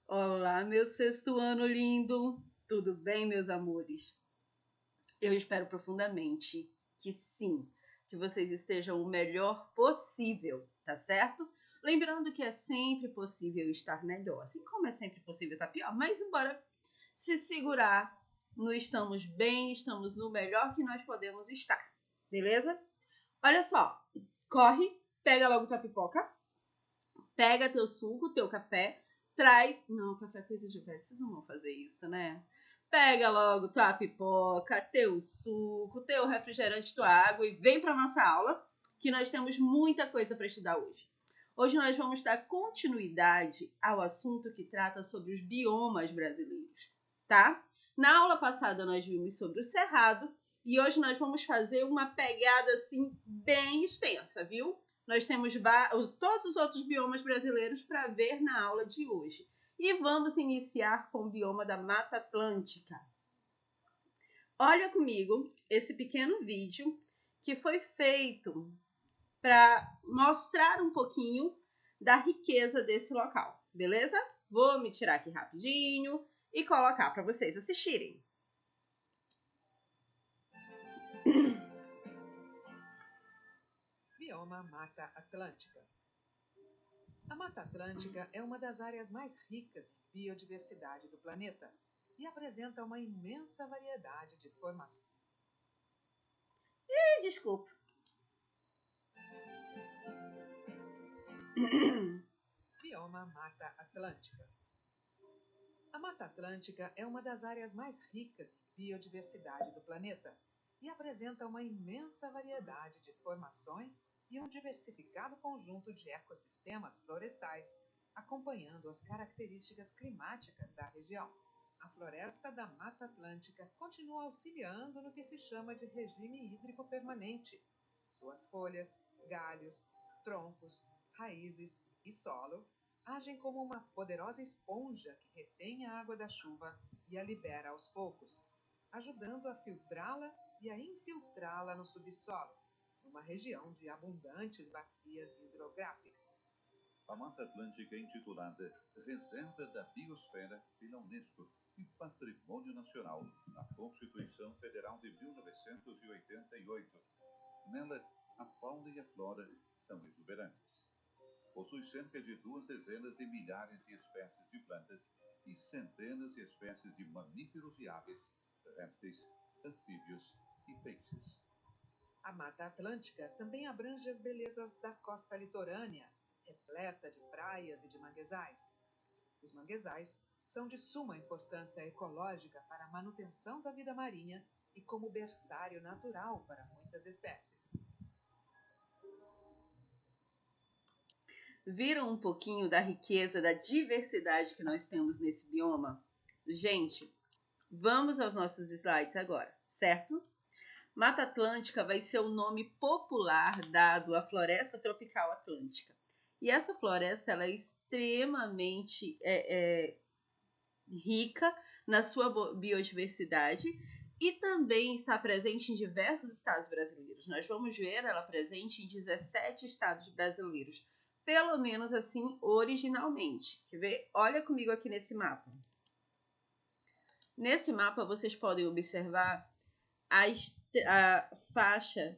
Olá, meu sexto ano lindo! Tudo bem, meus amores? Eu espero profundamente que sim, que vocês estejam o melhor possível, tá certo? Lembrando que é sempre possível estar melhor, assim como é sempre possível estar pior, mas embora se segurar, não estamos bem, estamos no melhor que nós podemos estar, beleza? Olha só, corre, pega logo tua pipoca, pega teu suco, teu café, traz. Não, café é coisa de velho, vocês não vão fazer isso, né? Pega logo tua pipoca, teu suco, teu refrigerante, tua água e vem para nossa aula, que nós temos muita coisa para estudar hoje. Hoje nós vamos dar continuidade ao assunto que trata sobre os biomas brasileiros, tá? Na aula passada nós vimos sobre o Cerrado e hoje nós vamos fazer uma pegada assim bem extensa, viu? Nós temos todos os outros biomas brasileiros para ver na aula de hoje. E vamos iniciar com o bioma da Mata Atlântica. Olha comigo esse pequeno vídeo que foi feito para mostrar um pouquinho da riqueza desse local, beleza? Vou me tirar aqui rapidinho e colocar para vocês assistirem. Bioma Mata Atlântica. A Mata Atlântica é uma das áreas mais ricas em biodiversidade do planeta e apresenta uma imensa variedade de formações. Desculpa. Bioma Mata Atlântica. A Mata Atlântica é uma das áreas mais ricas em biodiversidade do planeta e apresenta uma imensa variedade de formações e um diversificado conjunto de ecossistemas florestais, acompanhando as características climáticas da região. A floresta da Mata Atlântica continua auxiliando no que se chama de regime hídrico permanente. Suas folhas, galhos, troncos, raízes e solo agem como uma poderosa esponja que retém a água da chuva e a libera aos poucos, ajudando a filtrá-la e a infiltrá-la no subsolo, numa região de abundantes bacias hidrográficas. A Mata Atlântica é intitulada Reserva da Biosfera pela Unesco e Patrimônio Nacional na Constituição Federal de 1988. Nela, a fauna e a flora são exuberantes. Possui cerca de 2 dezenas de milhares de espécies de plantas e centenas de espécies de mamíferos e aves, répteis, anfíbios e peixes. A Mata Atlântica também abrange as belezas da costa litorânea, repleta de praias e de manguezais. Os manguezais são de suma importância ecológica para a manutenção da vida marinha e como berçário natural para muitas espécies. Viram um pouquinho da riqueza, da diversidade que nós temos nesse bioma? Gente, vamos aos nossos slides agora, certo? Mata Atlântica vai ser o nome popular dado à floresta tropical atlântica. E essa floresta ela é extremamente rica na sua biodiversidade e também está presente em diversos estados brasileiros. Nós vamos ver ela presente em 17 estados brasileiros, pelo menos assim originalmente. Quer ver? Olha comigo aqui nesse mapa. Nesse mapa vocês podem observar a faixa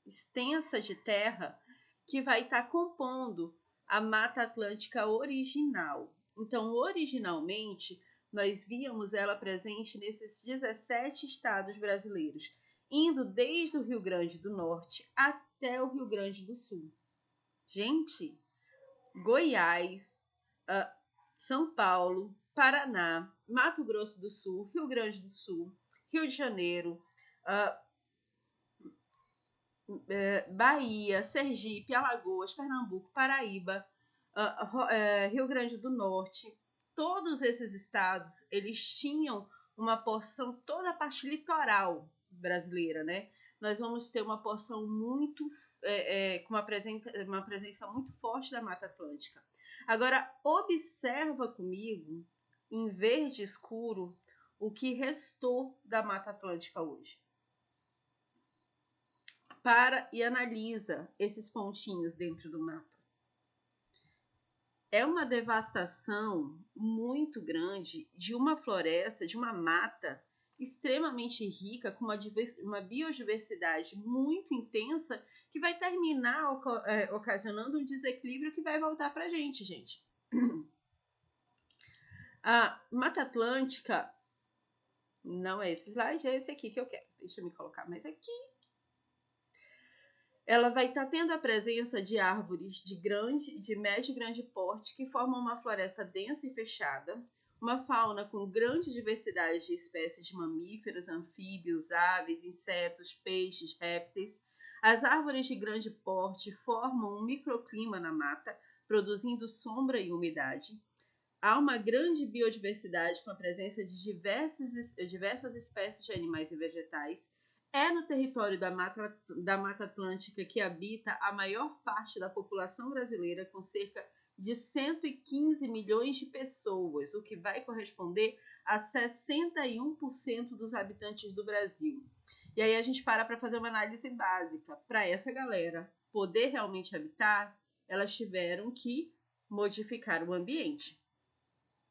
extensa de terra que vai estar compondo a Mata Atlântica original. Então, originalmente, nós víamos ela presente nesses 17 estados brasileiros, indo desde o Rio Grande do Norte até o Rio Grande do Sul. Gente, Goiás, São Paulo, Paraná, Mato Grosso do Sul, Rio Grande do Sul, Rio de Janeiro, Bahia, Sergipe, Alagoas, Pernambuco, Paraíba, Rio Grande do Norte, todos esses estados, eles tinham uma porção, toda a parte litoral brasileira, né? Nós vamos ter uma porção muito, com uma presença muito forte da Mata Atlântica. Agora, observa comigo, em verde escuro, o que restou da Mata Atlântica hoje. Para e analisa esses pontinhos dentro do mapa. é uma devastação muito grande de uma floresta, de uma mata extremamente rica, com uma biodiversidade muito intensa, que vai terminar ocasionando um desequilíbrio que vai voltar para a gente. A Mata Atlântica, não é esse slide, é esse aqui que eu quero. Deixa eu me colocar mais aqui. Ela vai estar tendo a presença de árvores de médio e grande porte que formam uma floresta densa e fechada, uma fauna com grande diversidade de espécies de mamíferos, anfíbios, aves, insetos, peixes, répteis. As árvores de grande porte formam um microclima na mata, produzindo sombra e umidade. Há uma grande biodiversidade com a presença de diversas espécies de animais e vegetais. É no território da Mata Atlântica que habita a maior parte da população brasileira, com cerca de 115 milhões de pessoas, o que vai corresponder a 61% dos habitantes do Brasil. E aí a gente para fazer uma análise básica. Para essa galera poder realmente habitar, elas tiveram que modificar o ambiente.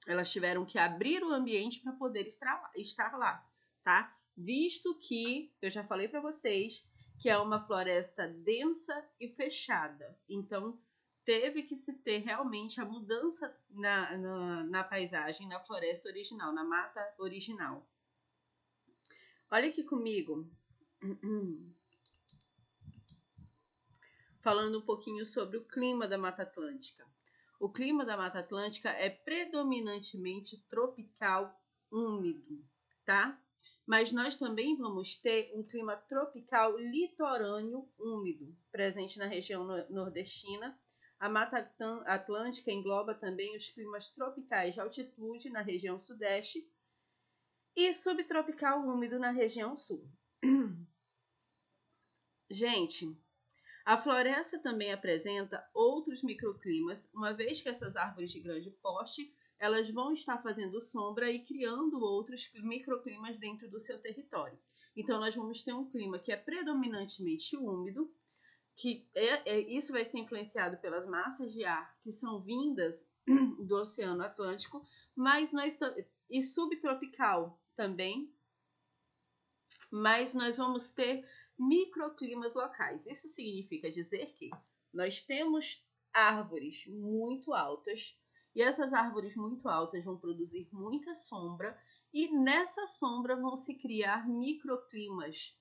Elas tiveram que abrir o ambiente para poder estar lá, tá? Visto que, eu já falei para vocês, que é uma floresta densa e fechada. Então, teve que se ter realmente a mudança na paisagem, na floresta original, na mata original. Olha aqui comigo. Falando um pouquinho sobre o clima da Mata Atlântica. O clima da Mata Atlântica é predominantemente tropical úmido, tá? Mas nós também vamos ter um clima tropical litorâneo úmido, presente na região nordestina. A Mata Atlântica engloba também os climas tropicais de altitude na região sudeste e subtropical úmido na região sul. Gente, a floresta também apresenta outros microclimas, uma vez que essas árvores de grande porte, elas vão estar fazendo sombra e criando outros microclimas dentro do seu território. Então, nós vamos ter um clima que é predominantemente úmido, que isso vai ser influenciado pelas massas de ar que são vindas do Oceano Atlântico, e subtropical também, mas nós vamos ter microclimas locais. Isso significa dizer que nós temos árvores muito altas e essas árvores muito altas vão produzir muita sombra e nessa sombra vão se criar microclimas,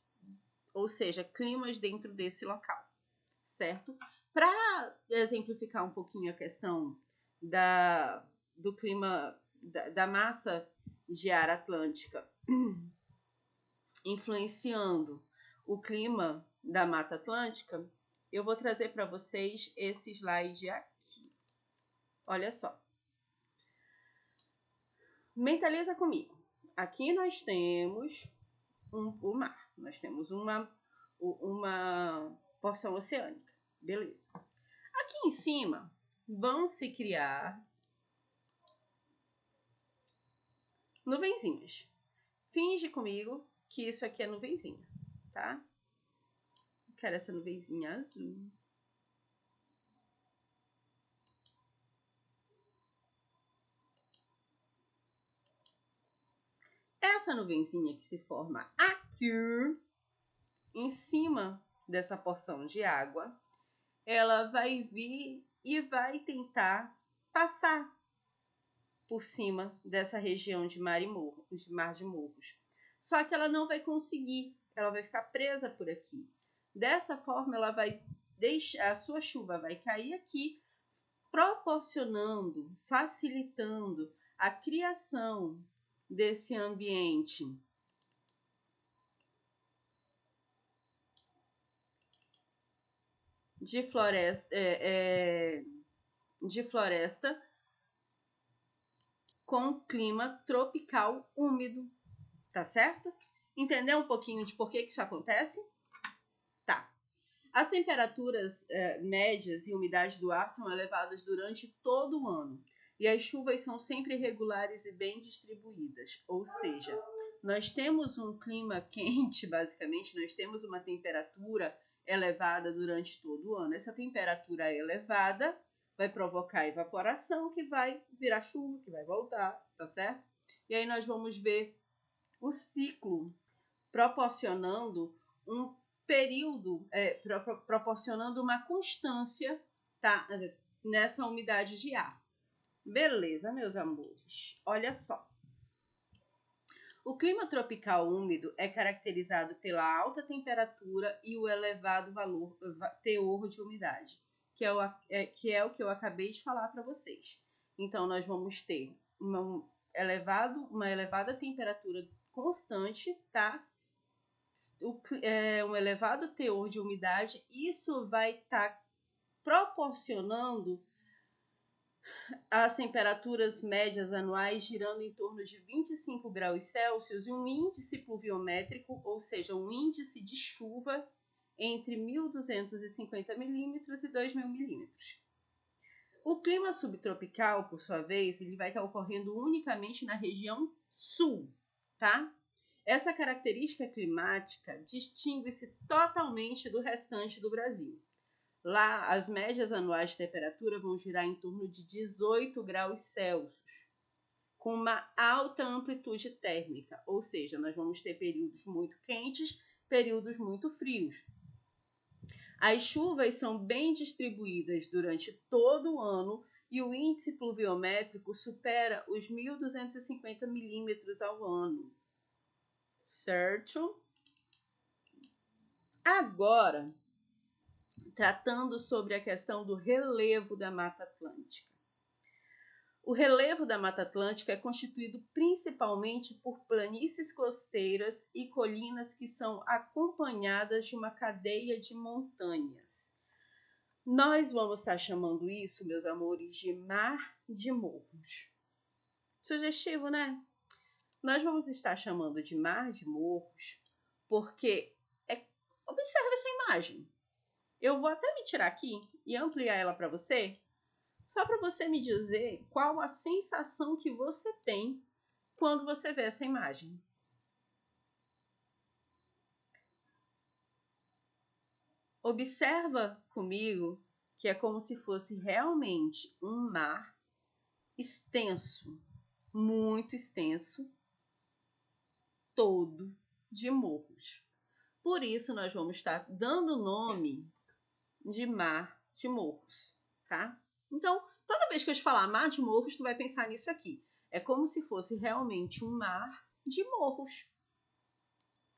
ou seja, climas dentro desse local, certo? Para exemplificar um pouquinho a questão do clima da massa de ar atlântica influenciando o clima da Mata Atlântica, eu vou trazer para vocês esse slide aqui. Olha só. Mentaliza comigo. Aqui nós temos o mar. Nós temos uma porção oceânica. Beleza. Aqui em cima vão se criar nuvenzinhas. Finge comigo que isso aqui é nuvenzinha, tá? Eu quero essa nuvenzinha azul. Essa nuvenzinha que se forma aqui, em cima dessa porção de água, ela vai vir e vai tentar passar por cima dessa região de mar de morros. Só que ela não vai conseguir, ela vai ficar presa por aqui. Dessa forma, ela vai deixar, a sua chuva vai cair aqui, proporcionando, facilitando a criação desse ambiente de floresta com clima tropical úmido, tá certo? Entendeu um pouquinho de por que isso acontece? Tá. As temperaturas médias e umidade do ar são elevadas durante todo o ano. E as chuvas são sempre regulares e bem distribuídas. Ou seja, nós temos um clima quente, basicamente, nós temos uma temperatura elevada durante todo o ano. Essa temperatura elevada vai provocar evaporação, que vai virar chuva, que vai voltar, tá certo? E aí nós vamos ver o ciclo proporcionando um período, proporcionando uma constância, tá, nessa umidade de ar. Beleza, meus amores? Olha só. O clima tropical úmido é caracterizado pela alta temperatura e o elevado teor de umidade, que é o que eu acabei de falar para vocês. Então, nós vamos ter uma elevada temperatura constante, tá? Um elevado teor de umidade. Isso vai estar proporcionando as temperaturas médias anuais girando em torno de 25 graus Celsius e um índice pluviométrico, ou seja, um índice de chuva entre 1.250 milímetros e 2.000 milímetros. O clima subtropical, por sua vez, ele vai estar ocorrendo unicamente na região sul, tá? Essa característica climática distingue-se totalmente do restante do Brasil. Lá, as médias anuais de temperatura vão girar em torno de 18 graus Celsius, com uma alta amplitude térmica, ou seja, nós vamos ter períodos muito quentes, períodos muito frios. As chuvas são bem distribuídas durante todo o ano e o índice pluviométrico supera os 1.250 milímetros ao ano. Certo? Agora, tratando sobre a questão do relevo da Mata Atlântica. O relevo da Mata Atlântica é constituído principalmente por planícies costeiras e colinas que são acompanhadas de uma cadeia de montanhas. Nós vamos estar chamando isso, meus amores, de mar de morros. Sugestivo, né? Nós vamos estar chamando de mar de morros porque, observe essa imagem. Eu vou até me tirar aqui e ampliar ela para você, só para você me dizer qual a sensação que você tem quando você vê essa imagem. Observa comigo que é como se fosse realmente um mar extenso, muito extenso, todo de morros. Por isso, nós vamos estar dando o nome de mar de morros, tá? Então, toda vez que eu te falar mar de morros, tu vai pensar nisso aqui. É como se fosse realmente um mar de morros.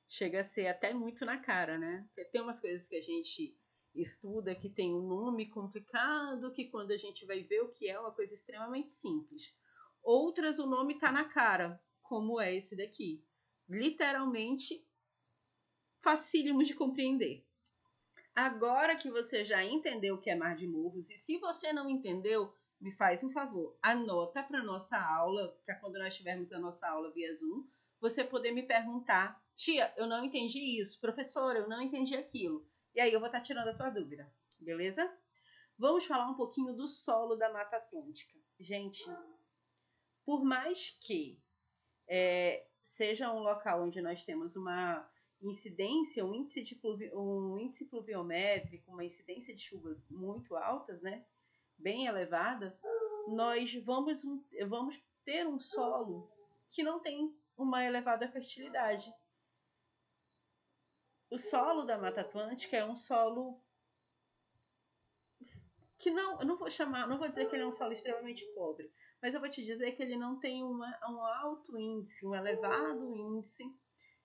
Chega a ser até muito na cara, né? Porque tem umas coisas que a gente estuda que tem um nome complicado, que quando a gente vai ver o que é uma coisa extremamente simples. Outras, o nome tá na cara, como é esse daqui. Literalmente, facílimo de compreender. Agora que você já entendeu o que é mar de morros, e se você não entendeu, me faz um favor, anota para nossa aula, para quando nós tivermos a nossa aula via Zoom, você poder me perguntar, tia, eu não entendi isso, professora, eu não entendi aquilo. E aí eu vou estar tirando a tua dúvida, beleza? Vamos falar um pouquinho do solo da Mata Atlântica. Gente, por mais que seja um local onde nós temos uma incidência, um índice pluviométrico, uma incidência de chuvas muito altas, né, bem elevada, nós vamos ter um solo que não tem uma elevada fertilidade. O solo da Mata Atlântica é um solo que eu não vou dizer que ele é um solo extremamente pobre, mas eu vou te dizer que ele não tem um alto índice, um elevado índice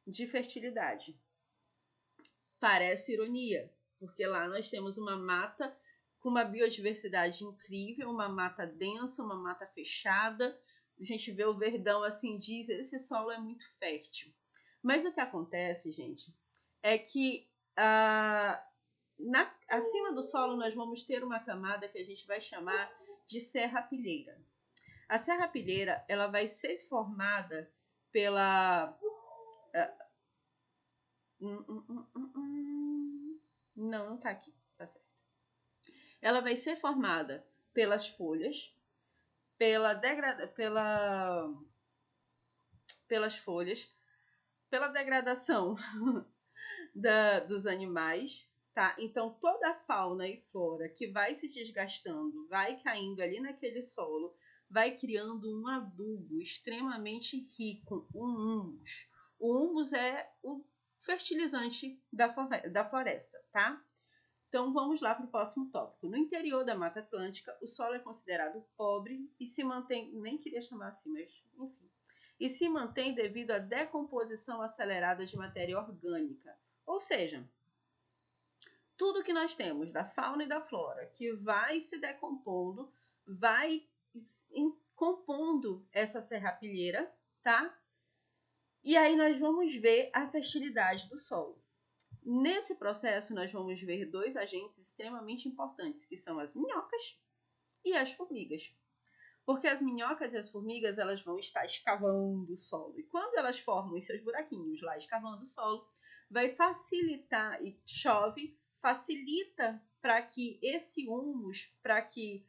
de fertilidade. Parece ironia, porque lá nós temos uma mata com uma biodiversidade incrível, uma mata densa, uma mata fechada. A gente vê o verdão assim, diz, esse solo é muito fértil. Mas o que acontece, gente, é que acima do solo nós vamos ter uma camada que a gente vai chamar de serrapilheira. A serrapilheira, ela vai ser formada pela... Não tá aqui, tá certo. Ela vai ser formada pelas folhas, pelas folhas, pela degradação dos animais, tá? Então, toda a fauna e flora que vai se desgastando, vai caindo ali naquele solo, vai criando um adubo extremamente rico, o humus. O humus é o fertilizante da floresta, tá? Então, vamos lá para o próximo tópico. No interior da Mata Atlântica, o solo é considerado pobre e se mantém, nem queria chamar assim, mas enfim, e se mantém devido à decomposição acelerada de matéria orgânica. Ou seja, tudo que nós temos da fauna e da flora que vai se decompondo, vai compondo essa serrapilheira, tá? E aí nós vamos ver a fertilidade do solo. Nesse processo, nós vamos ver dois agentes extremamente importantes, que são as minhocas e as formigas. Porque as minhocas e as formigas, elas vão estar escavando o solo. E quando elas formam os seus buraquinhos lá, escavando o solo, vai facilitar, e chove, facilita para que esse humus, para que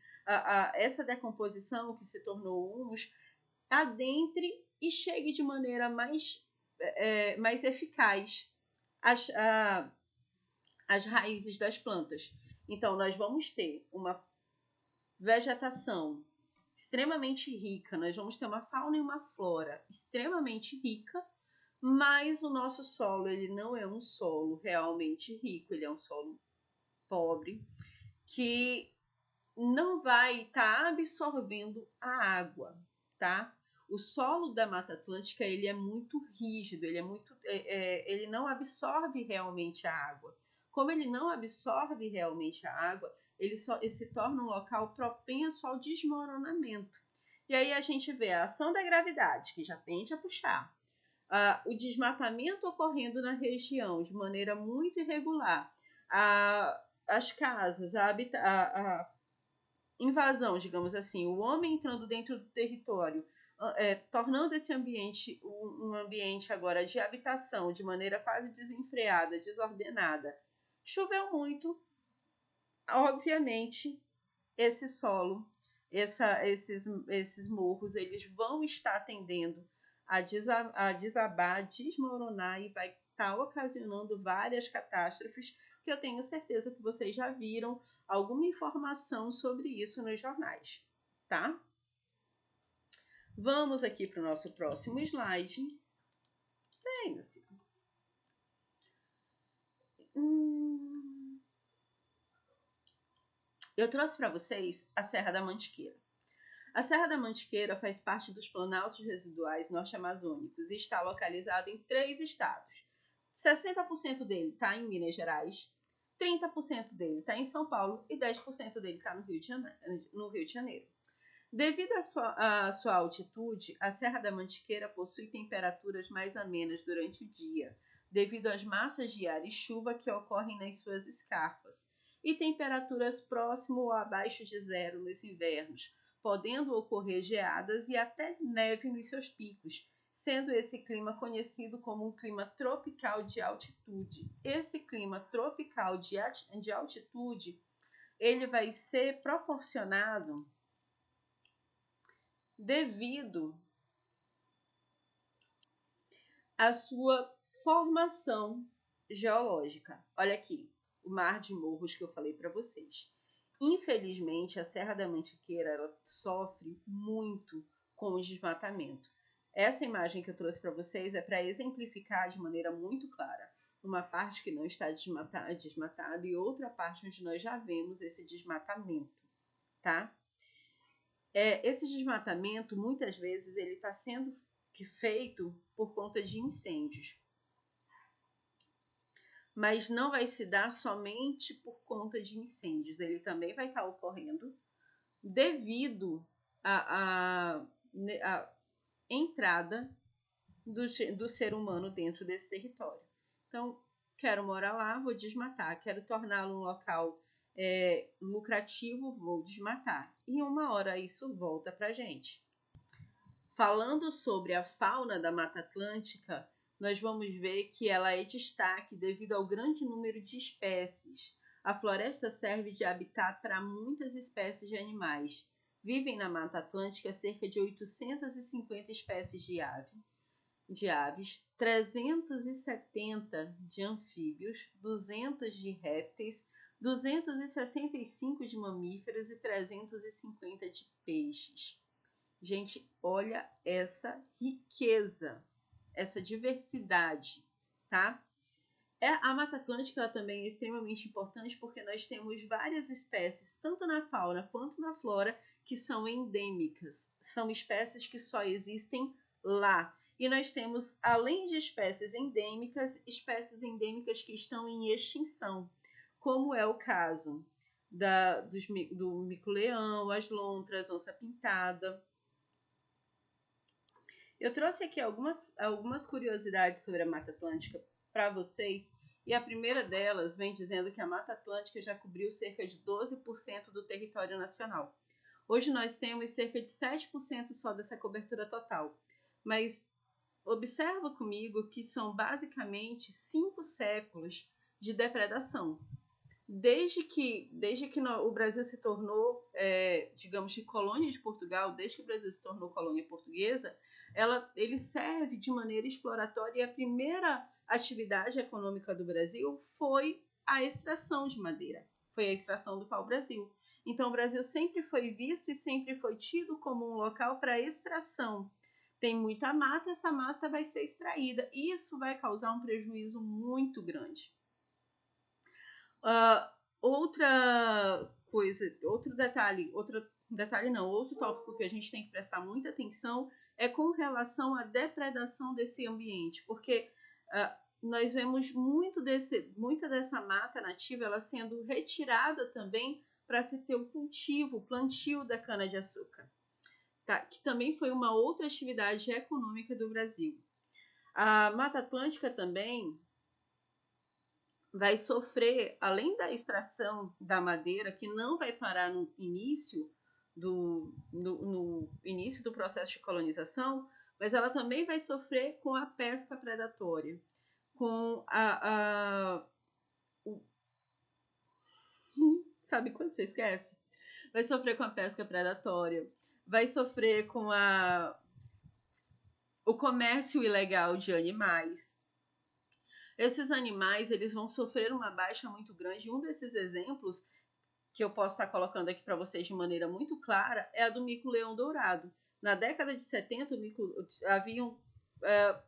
essa decomposição que se tornou humus, adentre e chegue de maneira mais eficaz as raízes das plantas. Então, nós vamos ter uma vegetação extremamente rica, nós vamos ter uma fauna e uma flora extremamente rica, mas o nosso solo ele não é um solo realmente rico, ele é um solo pobre, que não vai estar absorvendo a água, tá? O solo da Mata Atlântica ele é muito rígido, ele não absorve realmente a água. Como ele não absorve realmente a água, ele se torna um local propenso ao desmoronamento. E aí a gente vê a ação da gravidade, que já tende a puxar, o desmatamento ocorrendo na região de maneira muito irregular, as casas, a invasão, digamos assim, o homem entrando dentro do território, tornando esse ambiente um ambiente agora de habitação de maneira quase desenfreada, desordenada. Choveu muito, obviamente, esse solo, esses morros, eles vão estar tendendo a desabar, desmoronar e vai estar ocasionando várias catástrofes que eu tenho certeza que vocês já viram alguma informação sobre isso nos jornais, tá? Vamos aqui para o nosso próximo slide. Vem, meu filho. Eu trouxe para vocês a Serra da Mantiqueira. A Serra da Mantiqueira faz parte dos Planaltos Residuais Norte-Amazônicos e está localizado em 3 estados. 60% dele está em Minas Gerais, 30% dele está em São Paulo e 10% dele está no Rio de Janeiro. Devido à sua altitude, a Serra da Mantiqueira possui temperaturas mais amenas durante o dia, devido às massas de ar e chuva que ocorrem nas suas escarpas, e temperaturas próximo ou abaixo de zero nos invernos, podendo ocorrer geadas e até neve nos seus picos, sendo esse clima conhecido como um clima tropical de altitude. Esse clima tropical de altitude, ele vai ser proporcionado devido à sua formação geológica. Olha aqui, o mar de morros que eu falei para vocês. Infelizmente, a Serra da Mantiqueira ela sofre muito com o desmatamento. Essa imagem que eu trouxe para vocês é para exemplificar de maneira muito clara uma parte que não está desmatada e outra parte onde nós já vemos esse desmatamento, tá? Esse desmatamento, muitas vezes, ele está sendo feito por conta de incêndios. Mas não vai se dar somente por conta de incêndios. Ele também vai estar ocorrendo devido à entrada do ser humano dentro desse território. Então, quero morar lá, vou desmatar. Quero torná-lo um local lucrativo, vou desmatar. E uma hora isso volta para a gente. Falando sobre a fauna da Mata Atlântica, nós vamos ver que ela é destaque devido ao grande número de espécies. A floresta serve de habitat para muitas espécies de animais. Vivem na Mata Atlântica cerca de 850 espécies de ave, de aves, 370 de anfíbios, 200 de répteis, 265 de mamíferos e 350 de peixes. Gente, olha essa riqueza, essa diversidade, tá? A Mata Atlântica ela também é extremamente importante porque nós temos várias espécies, tanto na fauna quanto na flora, que são endêmicas. São espécies que só existem lá. E nós temos, além de espécies endêmicas que estão em extinção, como é o caso do mico-leão, as lontras, onça-pintada. Eu trouxe aqui algumas curiosidades sobre a Mata Atlântica para vocês, e a primeira delas vem dizendo que a Mata Atlântica já cobriu cerca de 12% do território nacional. Hoje nós temos cerca de 7% só dessa cobertura total, mas observa comigo que são basicamente 5 séculos de depredação. Desde que o Brasil se tornou, digamos que colônia de Portugal, desde que o Brasil se tornou colônia portuguesa, ele serve de maneira exploratória, e a primeira atividade econômica do Brasil foi a extração de madeira, foi a extração do pau-brasil. Então o Brasil sempre foi visto e sempre foi tido como um local para extração. Tem muita mata, essa mata vai ser extraída, e isso vai causar um prejuízo muito grande. Outra coisa, outro tópico que a gente tem que prestar muita atenção é com relação à depredação desse ambiente, porque nós vemos muita dessa mata nativa ela sendo retirada também para se ter o plantio da cana-de-açúcar, tá? Que também foi uma outra atividade econômica do Brasil. A Mata Atlântica também vai sofrer, além da extração da madeira, que não vai parar no início do processo de colonização, mas ela também vai sofrer com a pesca predatória, com sabe quando você esquece? Vai sofrer com a pesca predatória, vai sofrer com o comércio ilegal de animais. Esses animais eles vão sofrer uma baixa muito grande. Um desses exemplos que eu posso estar colocando aqui para vocês de maneira muito clara é a do mico-leão dourado. Na década de 70, haviam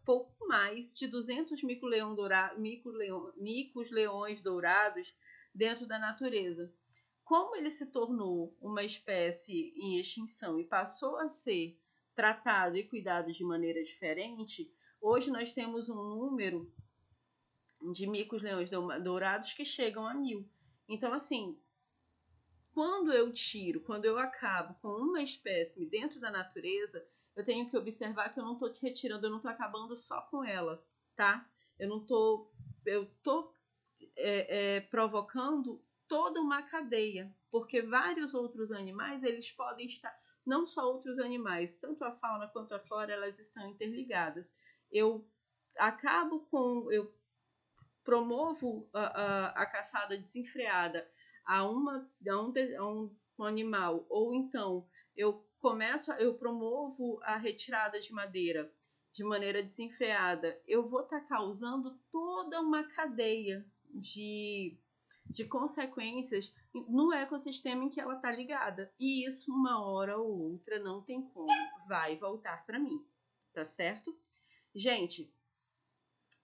pouco mais de 200 micos-leões dourados dentro da natureza. Como ele se tornou uma espécie em extinção e passou a ser tratado e cuidado de maneira diferente, hoje nós temos um número de micos-leões dourados que chegam a 1000. Então, assim, quando eu acabo com uma espécime dentro da natureza, eu tenho que observar que eu não estou retirando, eu não estou acabando só com ela, tá? Eu estou provocando toda uma cadeia, porque vários outros animais, eles podem estar, não só outros animais, tanto a fauna quanto a flora, elas estão interligadas. Eu promovo a caçada desenfreada a um animal, ou então eu promovo a retirada de madeira de maneira desenfreada, eu vou estar causando toda uma cadeia de consequências no ecossistema em que ela está ligada. E isso, uma hora ou outra, não tem como, vai voltar para mim, tá certo? Gente,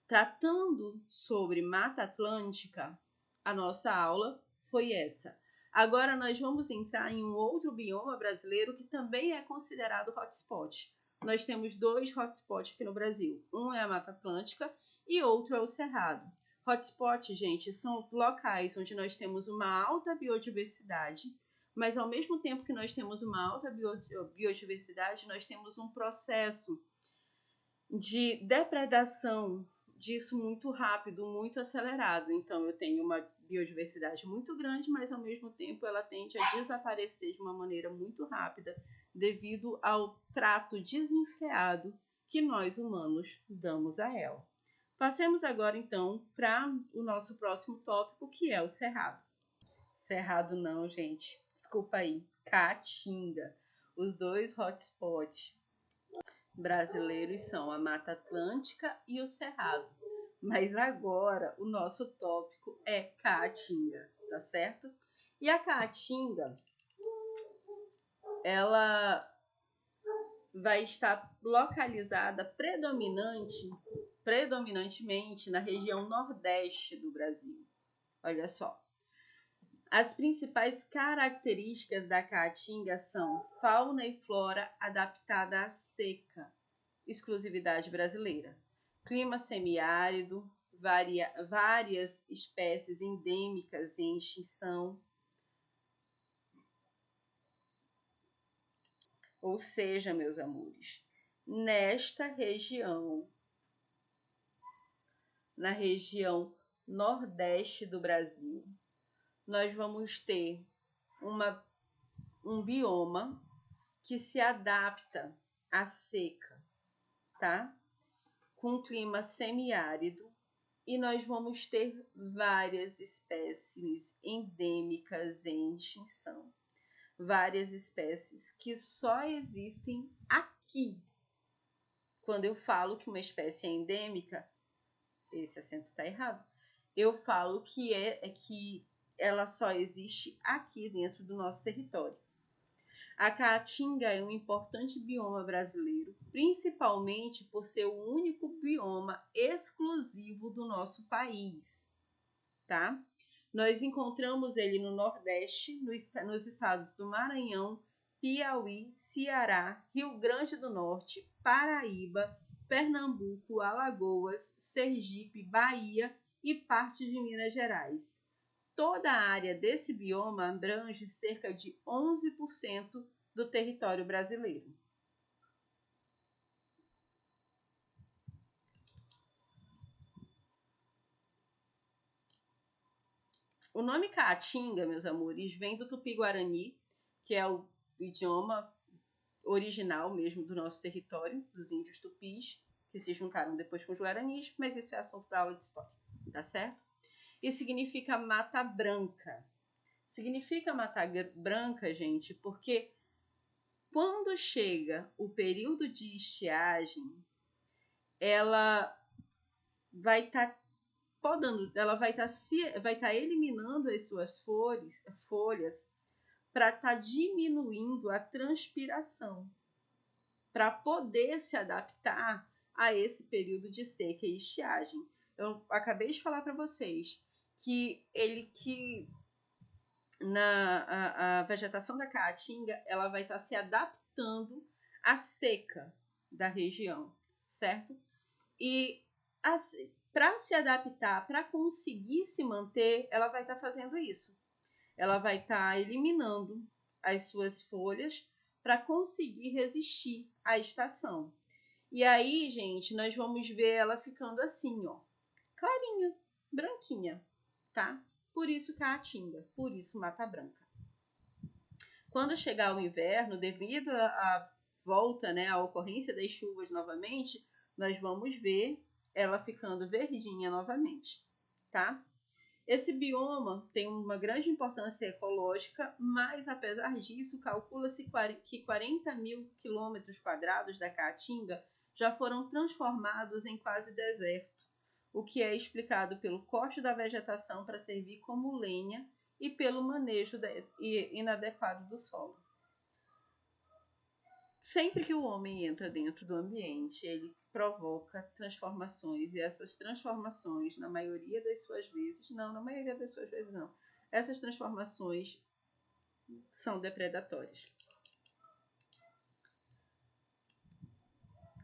tratando sobre Mata Atlântica, a nossa aula foi essa. Agora nós vamos entrar em um outro bioma brasileiro que também é considerado hotspot. Nós temos 2 hotspots aqui no Brasil. Um é a Mata Atlântica e outro é o Cerrado. Hotspot, gente, são locais onde nós temos uma alta biodiversidade, mas ao mesmo tempo que nós temos uma alta biodiversidade, nós temos um processo de depredação disso muito rápido, muito acelerado. Então eu tenho uma biodiversidade muito grande, mas ao mesmo tempo ela tende a desaparecer de uma maneira muito rápida devido ao trato desenfreado que nós humanos damos a ela. Passemos agora então para o nosso próximo tópico, que é o cerrado. Cerrado não, gente. Desculpa aí. Caatinga. Os 2 hotspots. brasileiros são a Mata Atlântica e o Cerrado. Mas agora o nosso tópico é Caatinga, tá certo? E a Caatinga, ela vai estar localizada predominantemente na região nordeste do Brasil. Olha só. As principais características da Caatinga são fauna e flora adaptada à seca, exclusividade brasileira. Clima semiárido, várias espécies endêmicas em extinção. Ou seja, meus amores, nesta região, na região nordeste do Brasil, nós vamos ter um bioma que se adapta à seca, tá? Com clima semiárido, e nós vamos ter várias espécies endêmicas em extinção. Várias espécies que só existem aqui. Quando eu falo que uma espécie é endêmica, esse acento está errado. Eu falo que que ela só existe aqui dentro do nosso território. A Caatinga é um importante bioma brasileiro, principalmente por ser o único bioma exclusivo do nosso país, tá? Nós encontramos ele no Nordeste, nos estados do Maranhão, Piauí, Ceará, Rio Grande do Norte, Paraíba, Pernambuco, Alagoas, Sergipe, Bahia e parte de Minas Gerais. Toda a área desse bioma abrange cerca de 11% do território brasileiro. O nome Caatinga, meus amores, vem do Tupi-Guarani, que é o idioma original mesmo do nosso território, dos índios tupis, que se juntaram depois com os guaranis, mas isso é assunto da aula de história, tá certo? E significa mata branca. Significa mata branca, gente, porque quando chega o período de estiagem, ela vai estar podando, ela vai estar eliminando as suas folhas para estar diminuindo a transpiração, para poder se adaptar a esse período de seca e estiagem. Eu acabei de falar para vocês que a vegetação da Caatinga ela vai estar se adaptando à seca da região, certo? E para se adaptar, para conseguir se manter, ela vai estar fazendo isso. Ela vai estar eliminando as suas folhas para conseguir resistir à estação. E aí, gente, nós vamos ver ela ficando assim, ó, clarinha, branquinha, tá? Por isso Caatinga, por isso Mata Branca. Quando chegar o inverno, devido à volta, né, à ocorrência das chuvas novamente, nós vamos ver ela ficando verdinha novamente, tá? Esse bioma tem uma grande importância ecológica, mas apesar disso, calcula-se que 40 mil quilômetros quadrados da Caatinga já foram transformados em quase deserto, o que é explicado pelo corte da vegetação para servir como lenha e pelo manejo inadequado do solo. Sempre que o homem entra dentro do ambiente, ele provoca transformações, e essas transformações, na maioria das suas vezes, essas transformações são depredatórias.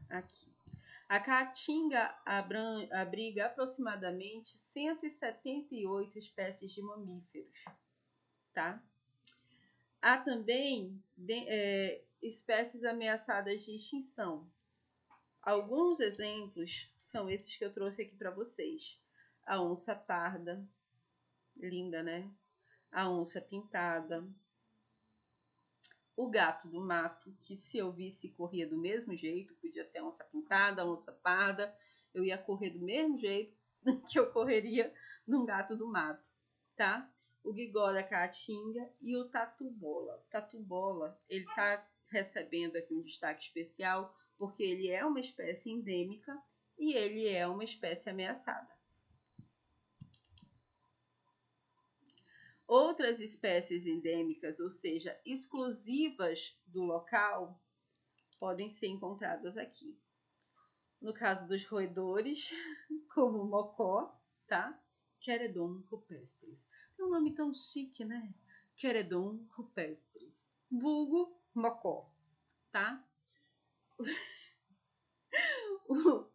Aqui. A Caatinga abriga aproximadamente 178 espécies de mamíferos, tá? Há também espécies ameaçadas de extinção. Alguns exemplos são esses que eu trouxe aqui para vocês. A onça parda, linda, né? A onça pintada. O gato do mato, que se eu visse corria do mesmo jeito, podia ser a onça pintada, a onça parda, eu ia correr do mesmo jeito que eu correria num gato do mato, tá? O gigó da Caatinga e o tatu-bola. O tatu-bola, ele tá recebendo aqui um destaque especial porque ele é uma espécie endêmica e ele é uma espécie ameaçada. Outras espécies endêmicas, ou seja, exclusivas do local, podem ser encontradas aqui. No caso dos roedores, como o mocó, tá? Queredon rupestris. Tem um nome tão chique, né? Queredon rupestris. Vulgo mocó, tá?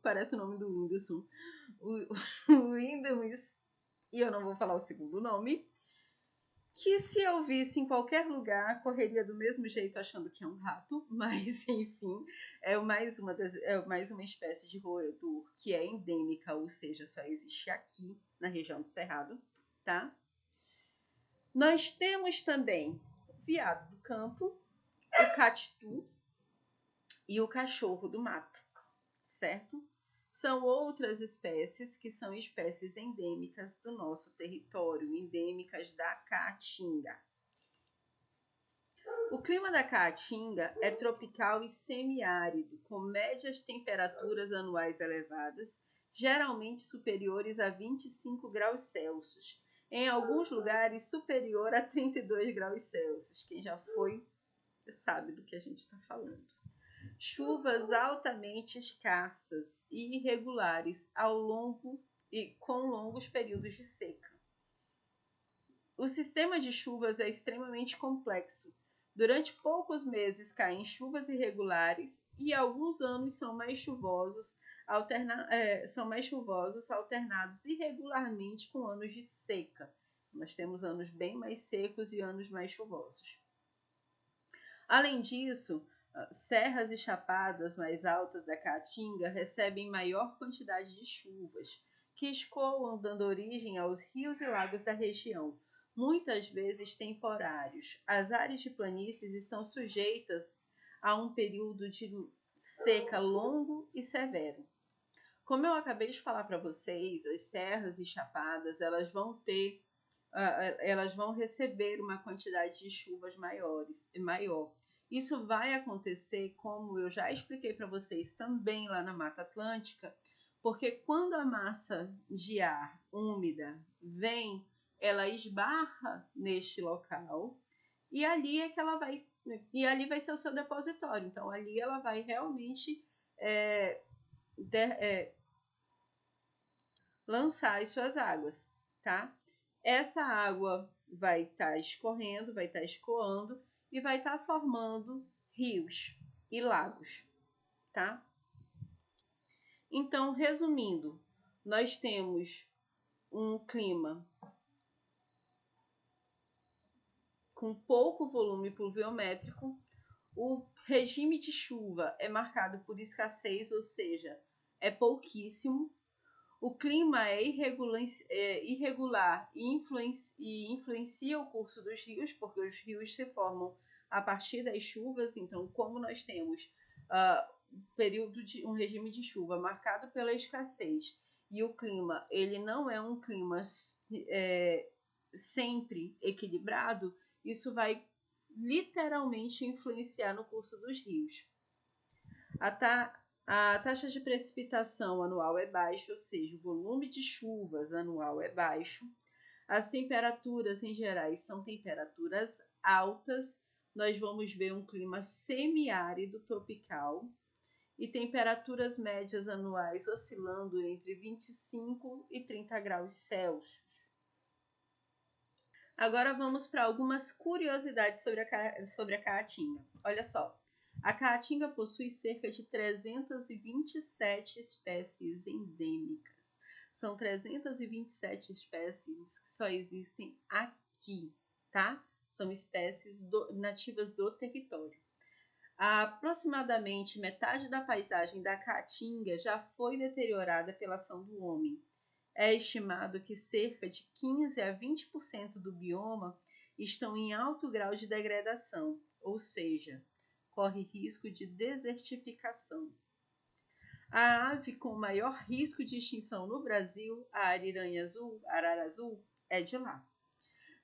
Parece o nome do Whindersson. O Whindersson, e eu não vou falar o segundo nome, que se eu visse em qualquer lugar, correria do mesmo jeito achando que é um rato, mas enfim, é mais uma espécie de roedor que é endêmica, ou seja, só existe aqui na região do Cerrado, tá? Nós temos também o veado do campo, o catitu e o cachorro do mato, certo? São outras espécies que são espécies endêmicas do nosso território, endêmicas da Caatinga. O clima da Caatinga é tropical e semiárido, com médias temperaturas anuais elevadas, geralmente superiores a 25 graus Celsius, em alguns lugares superior a 32 graus Celsius. Quem já foi sabe do que a gente está falando. Chuvas altamente escassas e irregulares com longos períodos de seca. O sistema de chuvas é extremamente complexo. Durante poucos meses caem chuvas irregulares e alguns anos são mais chuvosos, alternados irregularmente com anos de seca. Nós temos anos bem mais secos e anos mais chuvosos. Além disso, serras e chapadas mais altas da Caatinga recebem maior quantidade de chuvas, que escoam dando origem aos rios e lagos da região, muitas vezes temporários. As áreas de planícies estão sujeitas a um período de seca longo e severo. Como eu acabei de falar para vocês, as serras e chapadas elas vão receber uma quantidade de chuvas maior. Isso vai acontecer, como eu já expliquei para vocês também lá na Mata Atlântica, porque quando a massa de ar úmida vem, ela esbarra neste local e ali ali vai ser o seu depositório. Então ali ela vai realmente lançar as suas águas, tá? Essa água vai estar escorrendo, vai estar escoando e vai estar formando rios e lagos, tá? Então, resumindo, nós temos um clima com pouco volume pluviométrico. O regime de chuva é marcado por escassez, ou seja, é pouquíssimo. O clima é irregular e influencia o curso dos rios, porque os rios se formam a partir das chuvas. Então, como nós temos um regime de chuva marcado pela escassez e o clima ele não é um clima sempre equilibrado, isso vai literalmente influenciar no curso dos rios. A taxa de precipitação anual é baixa, ou seja, o volume de chuvas anual é baixo. As temperaturas em geral são temperaturas altas. Nós vamos ver um clima semiárido tropical e temperaturas médias anuais oscilando entre 25 e 30 graus Celsius. Agora vamos para algumas curiosidades sobre a Caatinga. Olha só. A Caatinga possui cerca de 327 espécies endêmicas. São 327 espécies que só existem aqui, tá? São espécies nativas do território. Aproximadamente metade da paisagem da Caatinga já foi deteriorada pela ação do homem. É estimado que cerca de 15 a 20% do bioma estão em alto grau de degradação, ou seja, corre risco de desertificação. A ave com maior risco de extinção no Brasil, a ariranha azul, arara azul, é de lá.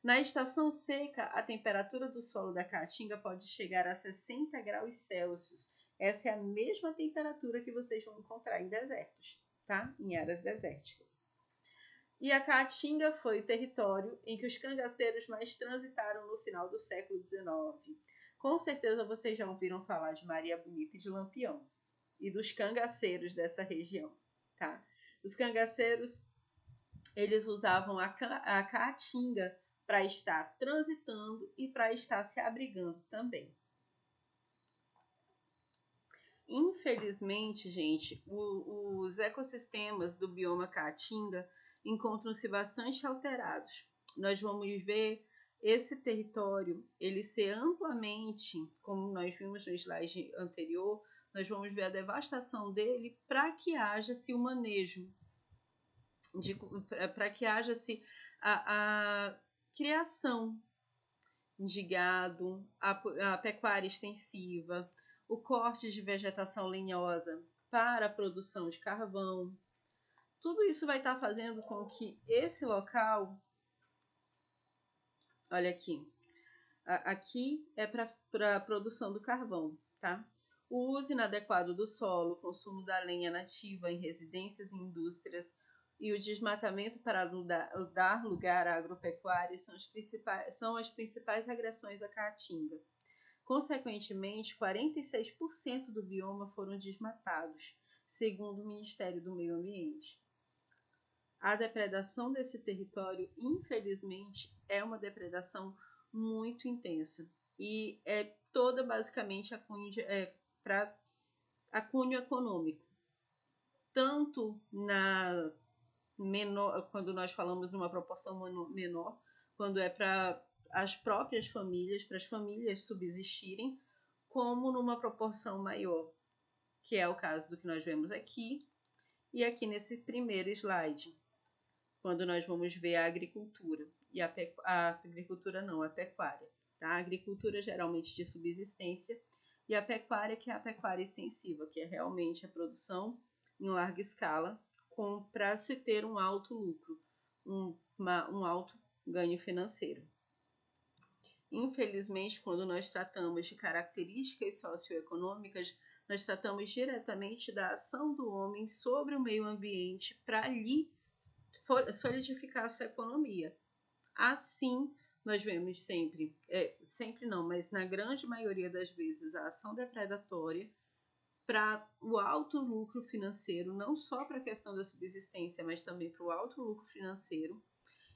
Na estação seca, a temperatura do solo da Caatinga pode chegar a 60 graus Celsius. Essa é a mesma temperatura que vocês vão encontrar em desertos, tá? Em áreas desérticas. E a Caatinga foi o território em que os cangaceiros mais transitaram no final do século XIX. Com certeza vocês já ouviram falar de Maria Bonita e de Lampião e dos cangaceiros dessa região, tá? Os cangaceiros, eles usavam a Caatinga para estar transitando e para estar se abrigando também. Infelizmente, gente, os ecossistemas do bioma Caatinga encontram-se bastante alterados. Nós vamos ver esse território ele ser amplamente, como nós vimos no slide anterior, nós vamos ver a devastação dele para que haja-se o manejo, para que haja-se a criação de gado, a pecuária extensiva, o corte de vegetação lenhosa para a produção de carvão. Tudo isso vai estar fazendo com que esse local, olha aqui, aqui é para a produção do carvão, tá? O uso inadequado do solo, o consumo da lenha nativa em residências e indústrias e o desmatamento para dar lugar à agropecuária são as principais agressões à Caatinga. Consequentemente, 46% do bioma foram desmatados, segundo o Ministério do Meio Ambiente. A depredação desse território, infelizmente, é uma depredação muito intensa e é toda basicamente para cunho econômico. Tanto na menor, quando nós falamos numa proporção menor, quando é para as próprias famílias, para as famílias subsistirem, como numa proporção maior, que é o caso do que nós vemos aqui e aqui nesse primeiro slide, quando nós vamos ver a agricultura e a agricultura não, a pecuária, tá? A agricultura geralmente de subsistência e a pecuária que é a pecuária extensiva, que é realmente a produção em larga escala para se ter um alto lucro, um alto ganho financeiro. Infelizmente, quando nós tratamos de características socioeconômicas, nós tratamos diretamente da ação do homem sobre o meio ambiente para ali solidificar a sua economia. Assim, nós vemos sempre não, mas na grande maioria das vezes, a ação depredatória para o alto lucro financeiro, não só para a questão da subsistência, mas também para o alto lucro financeiro.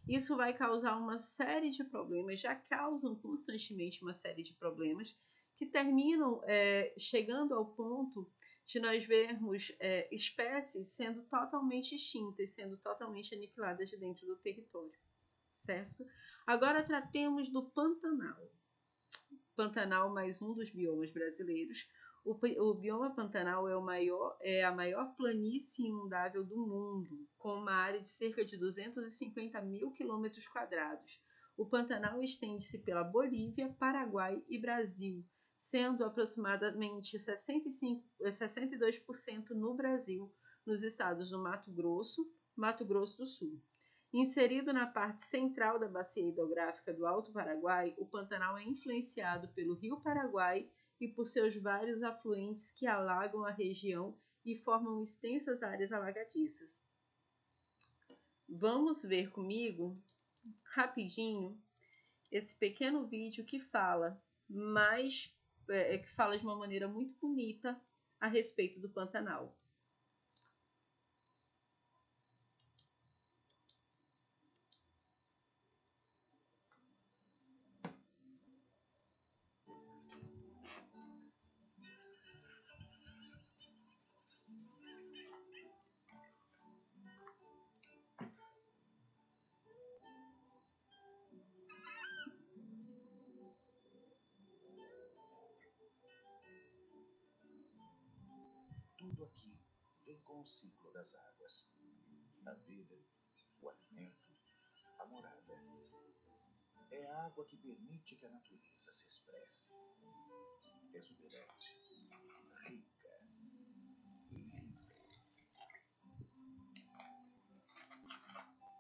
Isso vai causar uma série de problemas, já causam constantemente uma série de problemas, que terminam chegando ao ponto de nós vermos espécies sendo totalmente extintas, sendo totalmente aniquiladas de dentro do território, certo? Agora tratemos do Pantanal. Pantanal, mais um dos biomas brasileiros. O bioma Pantanal é a maior planície inundável do mundo, com uma área de cerca de 250 mil quilômetros quadrados. O Pantanal estende-se pela Bolívia, Paraguai e Brasil, sendo aproximadamente 62% no Brasil, nos estados do Mato Grosso do Sul. Inserido na parte central da bacia hidrográfica do Alto Paraguai, o Pantanal é influenciado pelo Rio Paraguai e por seus vários afluentes que alagam a região e formam extensas áreas alagadiças. Vamos ver comigo, rapidinho, esse pequeno vídeo que fala de uma maneira muito bonita a respeito do Pantanal. Tudo aqui vem com o ciclo das águas. A vida, o alimento, a morada. É a água que permite que a natureza se expresse. Exuberante, rica e livre.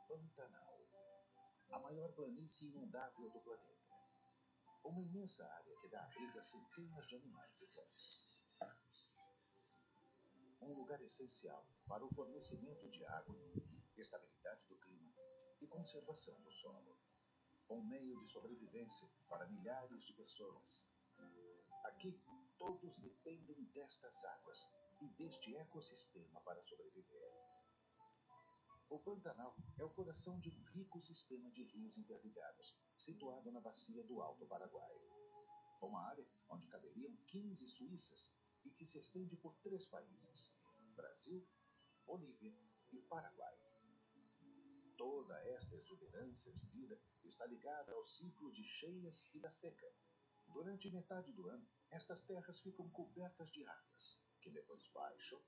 Pantanal, a maior planície inundável do planeta. Uma imensa área que dá abrigo a centenas de animais e plantas. Um lugar essencial para o fornecimento de água, estabilidade do clima e conservação do solo. Um meio de sobrevivência para milhares de pessoas. Aqui, todos dependem destas águas e deste ecossistema para sobreviver. O Pantanal é o coração de um rico sistema de rios interligados, situado na bacia do Alto Paraguai. Uma área onde caberiam 15 Suíças e que se estende por 3 países: Brasil, Bolívia e Paraguai. Toda esta exuberância de vida está ligada ao ciclo de cheias e da seca. Durante metade do ano, estas terras ficam cobertas de águas, que depois baixam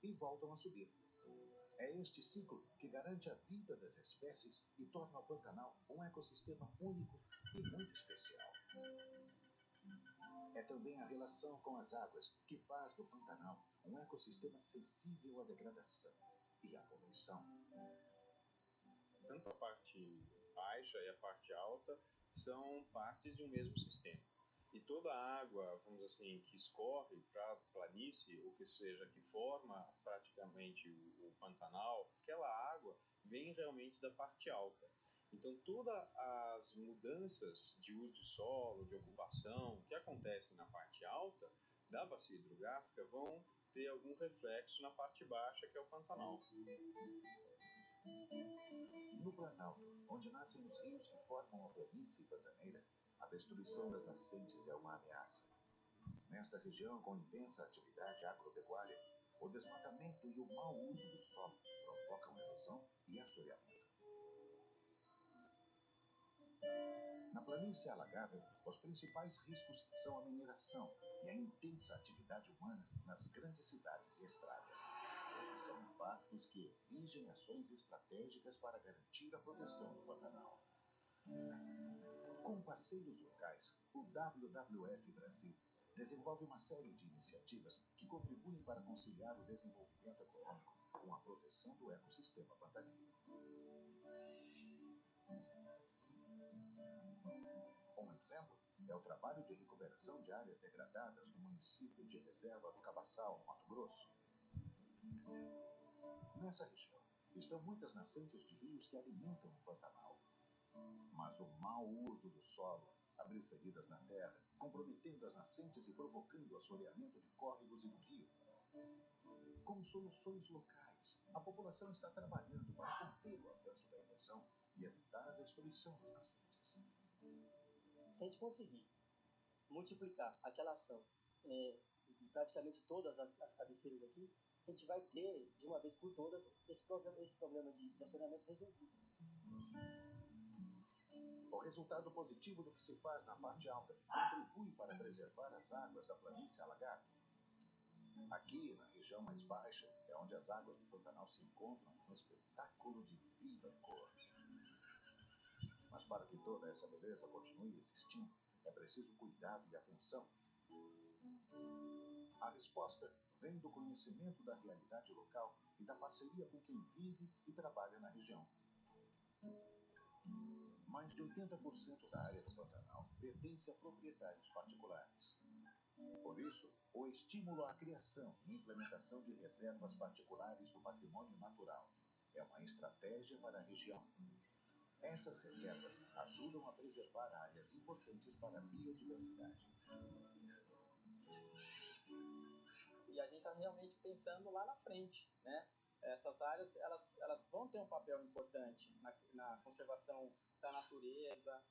e voltam a subir. É este ciclo que garante a vida das espécies e torna o Pantanal um ecossistema único e muito especial. É também a relação com as águas que faz do Pantanal um ecossistema sensível à degradação e à poluição. Tanto a parte baixa e a parte alta são partes de um mesmo sistema. E toda a água, vamos dizer assim, que escorre para a planície, ou que seja, que forma praticamente o Pantanal, aquela água vem realmente da parte alta. Então, todas as mudanças de uso de solo, de ocupação, que acontecem na parte alta da bacia hidrográfica vão ter algum reflexo na parte baixa, que é o Pantanal. No Planalto, onde nascem os rios que formam a planície pantaneira, a destruição das nascentes é uma ameaça. Nesta região com intensa atividade agropecuária, o desmatamento e o mau uso do solo provocam erosão e assoreamento. Na planície alagada, os principais riscos são a mineração e a intensa atividade humana nas grandes cidades e estradas. São impactos que exigem ações estratégicas para garantir a proteção do Pantanal. Com parceiros locais, o WWF Brasil desenvolve uma série de iniciativas que contribuem para conciliar o desenvolvimento econômico com a proteção do ecossistema pantaneiro. Um exemplo é o trabalho de recuperação de áreas degradadas no município de Reserva do Cabaçal, no Mato Grosso. Nessa região, estão muitas nascentes de rios que alimentam o Pantanal. Mas o mau uso do solo abriu feridas na terra, comprometendo as nascentes e provocando o assoreamento de córregos e do rio. Com soluções locais, a população está trabalhando para conter o avanço da erosão e evitar a destruição das nascentes. Se a gente conseguir multiplicar aquela ação em praticamente todas as cabeceiras aqui, a gente vai ter, de uma vez por todas, esse problema de assoreamento resolvido. O resultado positivo do que se faz na parte alta contribui para preservar as águas da planície alagada. Aqui, na região mais baixa, é onde as águas do Pantanal se encontram, um espetáculo de vida e cor. Mas para que toda essa beleza continue existindo, é preciso cuidado e atenção. A resposta vem do conhecimento da realidade local e da parceria com quem vive e trabalha na região. Mais de 80% da área do Pantanal pertence a proprietários particulares. Por isso, o estímulo à criação e implementação de reservas particulares do patrimônio natural é uma estratégia para a região. Essas reservas ajudam a preservar áreas importantes para a biodiversidade. E a gente está realmente pensando lá na frente, né? Essas áreas elas vão ter um papel importante na conservação da natureza,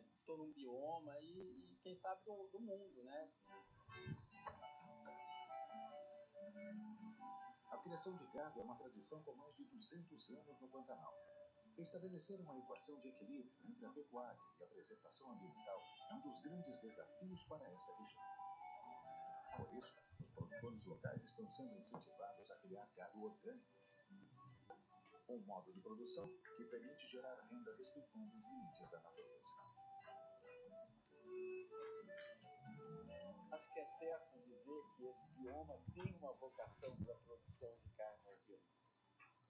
de todo um bioma e quem sabe do mundo, né? A criação de gado é uma tradição com mais de 200 anos no Pantanal. Estabelecer uma equação de equilíbrio entre a pecuária e a preservação ambiental é um dos grandes desafios para esta região. Por isso, os produtores locais estão sendo incentivados a criar gado orgânico, um modo de produção que permite gerar renda respeitando os limites da natureza. Acho que é certo dizer que esse bioma tem uma vocação para a produção de carne orgânica.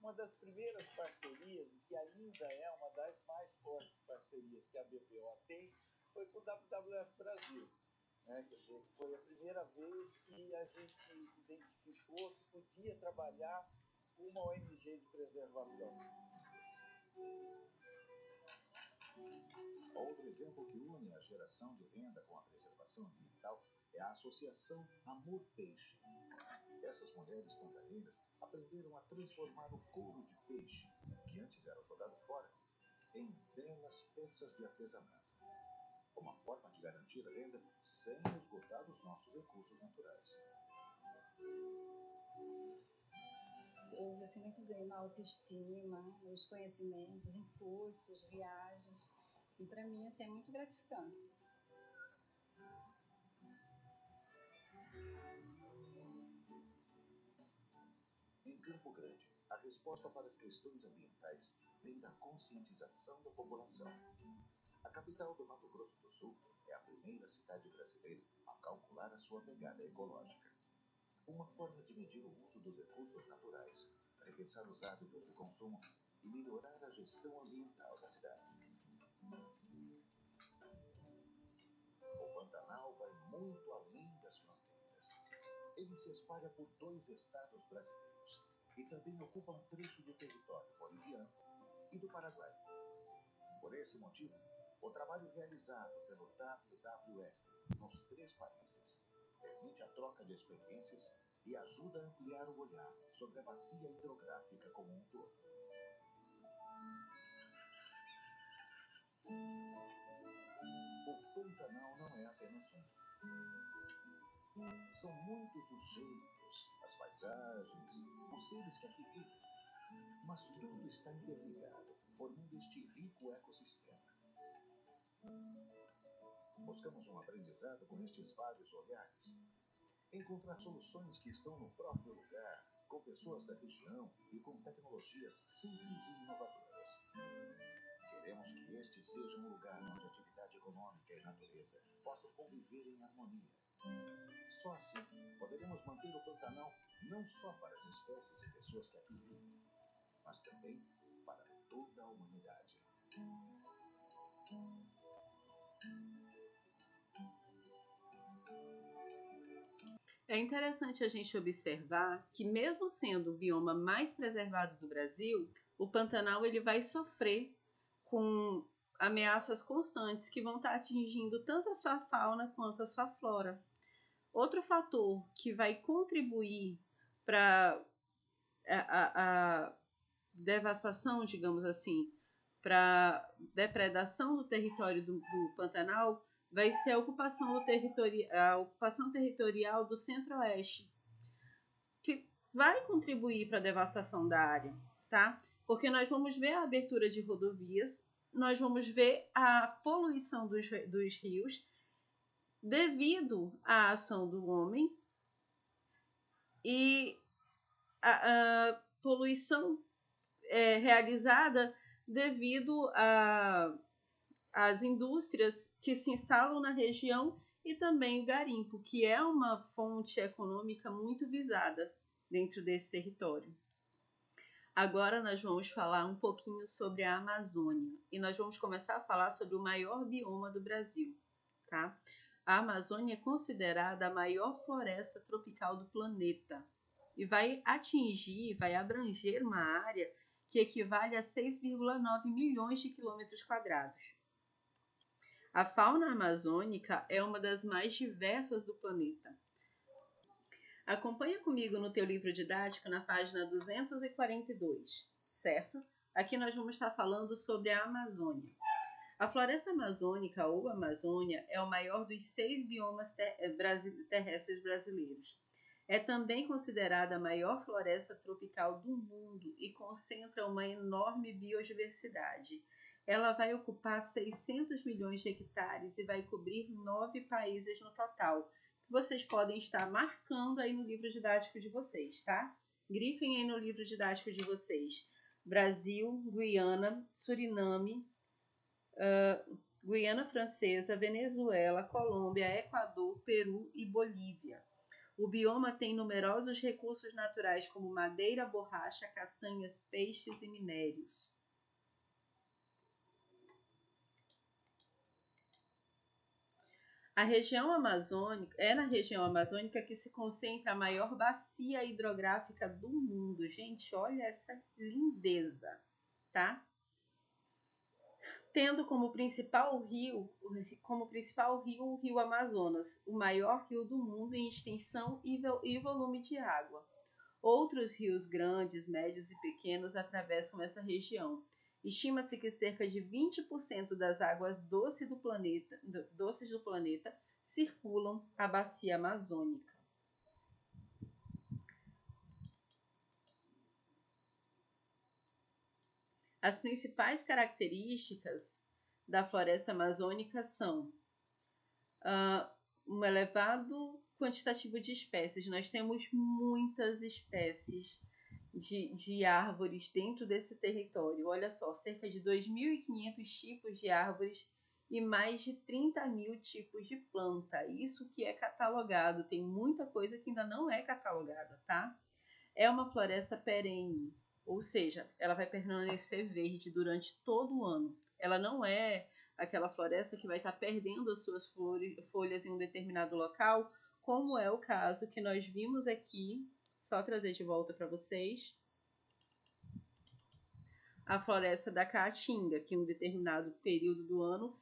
uma das primeiras parcerias, que ainda é uma das mais fortes parcerias que a BPO tem, foi com o WWF Brasil. Né? Quer dizer, foi a primeira vez que a gente identificou que podia trabalhar com uma ONG de preservação. Outro exemplo que une a geração de renda com a preservação ambiental é a Associação Amor Peixe. Essas mulheres pantaneiras aprenderam a transformar o couro de peixe, que antes era jogado fora, em belas peças de artesanato. Uma forma de garantir renda sem esgotar os nossos recursos naturais. Houve assim, muito bem na autoestima, nos conhecimentos, em cursos, viagens. E para mim assim, é muito gratificante. Em Campo Grande, a resposta para as questões ambientais vem da conscientização da população. A capital do Mato Grosso do Sul é a primeira cidade brasileira a calcular a sua pegada ecológica. Uma forma de medir o uso dos recursos naturais, repensar os hábitos de consumo e melhorar a gestão ambiental da cidade. O Pantanal vai muito além das fronteiras. Ele se espalha por 2 estados brasileiros e também ocupa um trecho do território boliviano e do Paraguai. Por esse motivo, o trabalho realizado pelo WWF nos 3 países permite a troca de experiências e ajuda a ampliar o olhar sobre a bacia hidrográfica como um todo. O Pantanal não é apenas um. São muitos os jeitos, as paisagens, os seres que aqui vivem. Mas tudo está interligado, formando este rico ecossistema. Buscamos um aprendizado com estes vários olhares. Encontrar soluções que estão no próprio lugar, com pessoas da região e com tecnologias simples e inovadoras. Queremos que este seja um lugar onde atividade econômica e natureza possam conviver em harmonia. Só assim poderemos manter o Pantanal não só para as espécies e pessoas que aqui vivem, mas também para toda a humanidade. É interessante a gente observar que, mesmo sendo o bioma mais preservado do Brasil, o Pantanal ele vai sofrer com ameaças constantes que vão estar atingindo tanto a sua fauna quanto a sua flora. Outro fator que vai contribuir para a devastação, digamos assim, para depredação do território do Pantanal vai ser a ocupação territorial do Centro-Oeste, que vai contribuir para a devastação da área, tá? Porque nós vamos ver a abertura de rodovias, nós vamos ver a poluição dos rios devido à ação do homem e a poluição realizada devido às indústrias que se instalam na região e também o garimpo, que é uma fonte econômica muito visada dentro desse território. Agora nós vamos falar um pouquinho sobre a Amazônia e nós vamos começar a falar sobre o maior bioma do Brasil, tá? A Amazônia é considerada a maior floresta tropical do planeta e vai abranger uma área que equivale a 6,9 milhões de quilômetros quadrados. A fauna amazônica é uma das mais diversas do planeta. Acompanha comigo no teu livro didático na página 242, certo? Aqui nós vamos estar falando sobre a Amazônia. A floresta amazônica ou Amazônia é o maior dos 6 biomas terrestres brasileiros. É também considerada a maior floresta tropical do mundo e concentra uma enorme biodiversidade. Ela vai ocupar 600 milhões de hectares e vai cobrir 9 países no total, que vocês podem estar marcando aí no livro didático de vocês, tá? Grifem aí no livro didático de vocês. Brasil, Guiana, Suriname, Guiana Francesa, Venezuela, Colômbia, Equador, Peru e Bolívia. O bioma tem numerosos recursos naturais como madeira, borracha, castanhas, peixes e minérios. É na região amazônica que se concentra a maior bacia hidrográfica do mundo. Gente, olha essa lindeza, tá? Tendo como principal rio o rio Amazonas, o maior rio do mundo em extensão e volume de água. Outros rios grandes, médios e pequenos atravessam essa região. Estima-se que cerca de 20% das águas doces do planeta circulam a bacia amazônica. As principais características da floresta amazônica são um elevado quantitativo de espécies. Nós temos muitas espécies de árvores dentro desse território. Olha só, cerca de 2.500 tipos de árvores e mais de 30.000 tipos de planta. Isso que é catalogado. Tem muita coisa que ainda não é catalogada, tá? É uma floresta perene, ou seja, ela vai permanecer verde durante todo o ano. Ela não é aquela floresta que vai estar perdendo as suas folhas em um determinado local, como é o caso que nós vimos aqui. Só trazer de volta para vocês a floresta da caatinga, que em um determinado período do ano,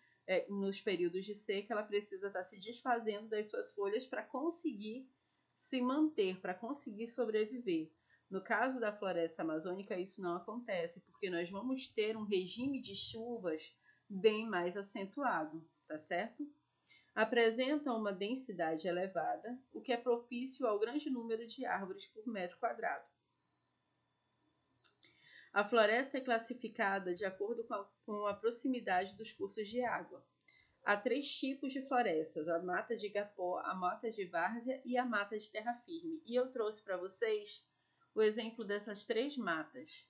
nos períodos de seca, ela precisa estar se desfazendo das suas folhas para conseguir se manter, para conseguir sobreviver. No caso da floresta amazônica, isso não acontece, porque nós vamos ter um regime de chuvas bem mais acentuado, tá certo? Apresenta uma densidade elevada, o que é propício ao grande número de árvores por metro quadrado. A floresta é classificada de acordo com a proximidade dos cursos de água. Há 3 tipos de florestas: a mata de igapó, a mata de várzea e a mata de terra firme. E eu trouxe para vocês o exemplo dessas 3 matas.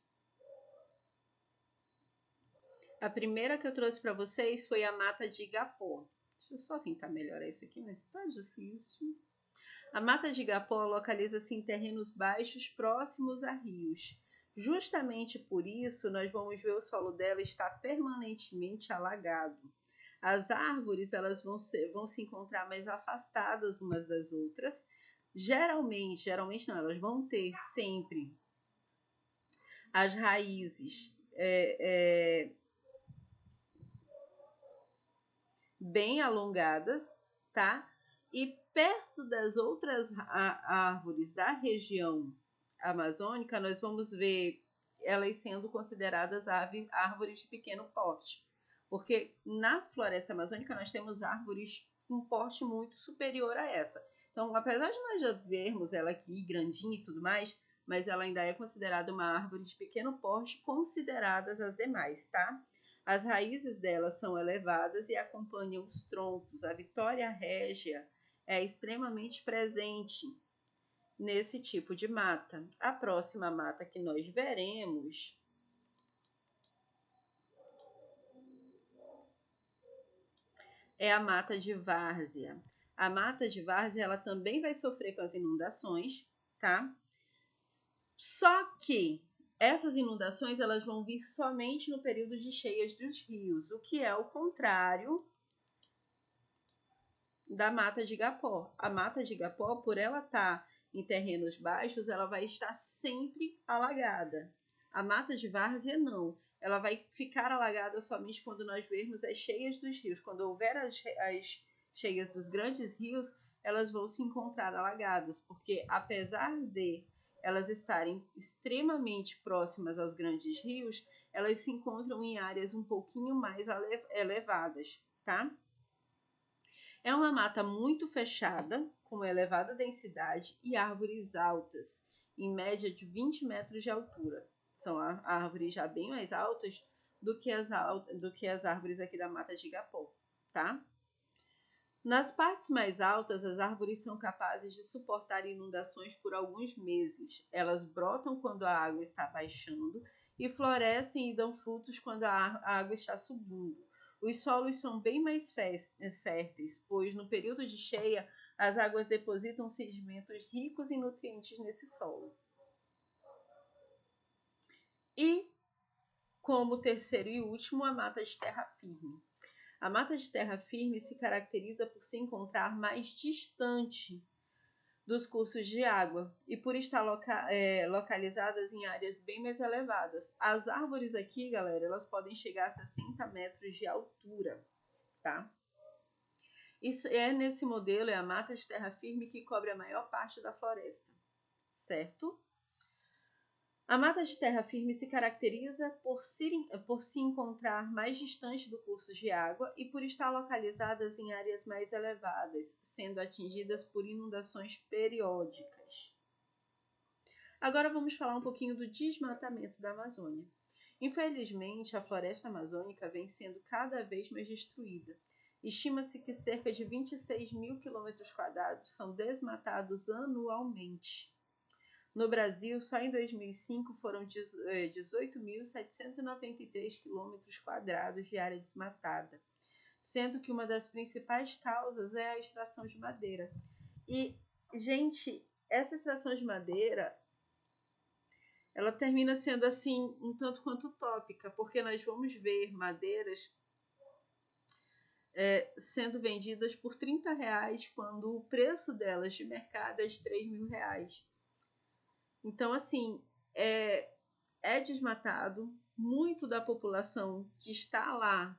A primeira que eu trouxe para vocês foi a mata de igapó. Deixa eu só tentar melhorar isso aqui, mas está difícil. A mata de igapó localiza-se em terrenos baixos próximos a rios. Justamente por isso, nós vamos ver o solo dela estar permanentemente alagado. As árvores elas vão se encontrar mais afastadas umas das outras. Geralmente não, elas vão ter sempre as raízes bem alongadas, tá? E perto das outras árvores da região amazônica, nós vamos ver elas sendo consideradas árvores de pequeno porte. Porque na floresta amazônica nós temos árvores com porte muito superior a essa. Então, apesar de nós já vermos ela aqui grandinha e tudo mais, mas ela ainda é considerada uma árvore de pequeno porte, consideradas as demais, tá? As raízes delas são elevadas e acompanham os troncos. A Vitória régia é extremamente presente nesse tipo de mata. A próxima mata que nós veremos é a mata de várzea. A mata de várzea ela também vai sofrer com as inundações, tá? Só que essas inundações elas vão vir somente no período de cheias dos rios, o que é o contrário da mata de igapó. A mata de igapó, por ela estar em terrenos baixos, ela vai estar sempre alagada. A mata de várzea não. Ela vai ficar alagada somente quando nós vermos as cheias dos rios. Quando houver as cheias dos grandes rios, elas vão se encontrar alagadas, porque apesar de elas estarem extremamente próximas aos grandes rios, elas se encontram em áreas um pouquinho mais elevadas, tá? É uma mata muito fechada, com elevada densidade e árvores altas, em média de 20 metros de altura. São árvores já bem mais altas do que as árvores aqui da mata de igapó, tá? Nas partes mais altas, as árvores são capazes de suportar inundações por alguns meses. Elas brotam quando a água está baixando e florescem e dão frutos quando a água está subindo. Os solos são bem mais férteis, pois no período de cheia as águas depositam sedimentos ricos em nutrientes nesse solo. E, como terceiro e último, a mata de terra firme. A mata de terra firme se caracteriza por se encontrar mais distante dos cursos de água e por estar localizadas em áreas bem mais elevadas. As árvores aqui, galera, elas podem chegar a 60 metros de altura, tá? Isso nesse modelo, é a mata de terra firme que cobre a maior parte da floresta, certo? A mata de terra firme se caracteriza por se encontrar mais distante do curso de água e por estar localizadas em áreas mais elevadas, sendo atingidas por inundações periódicas. Agora vamos falar um pouquinho do desmatamento da Amazônia. Infelizmente, a floresta amazônica vem sendo cada vez mais destruída. Estima-se que cerca de 26 mil quilômetros quadrados são desmatados anualmente. No Brasil, só em 2005 foram 18.793 quilômetros quadrados de área desmatada, sendo que uma das principais causas é a extração de madeira. E, gente, essa extração de madeira, ela termina sendo assim um tanto quanto utópica, porque nós vamos ver madeiras sendo vendidas por R$30, quando o preço delas de mercado é de R$3.000. Então, assim, é desmatado, muito da população que está lá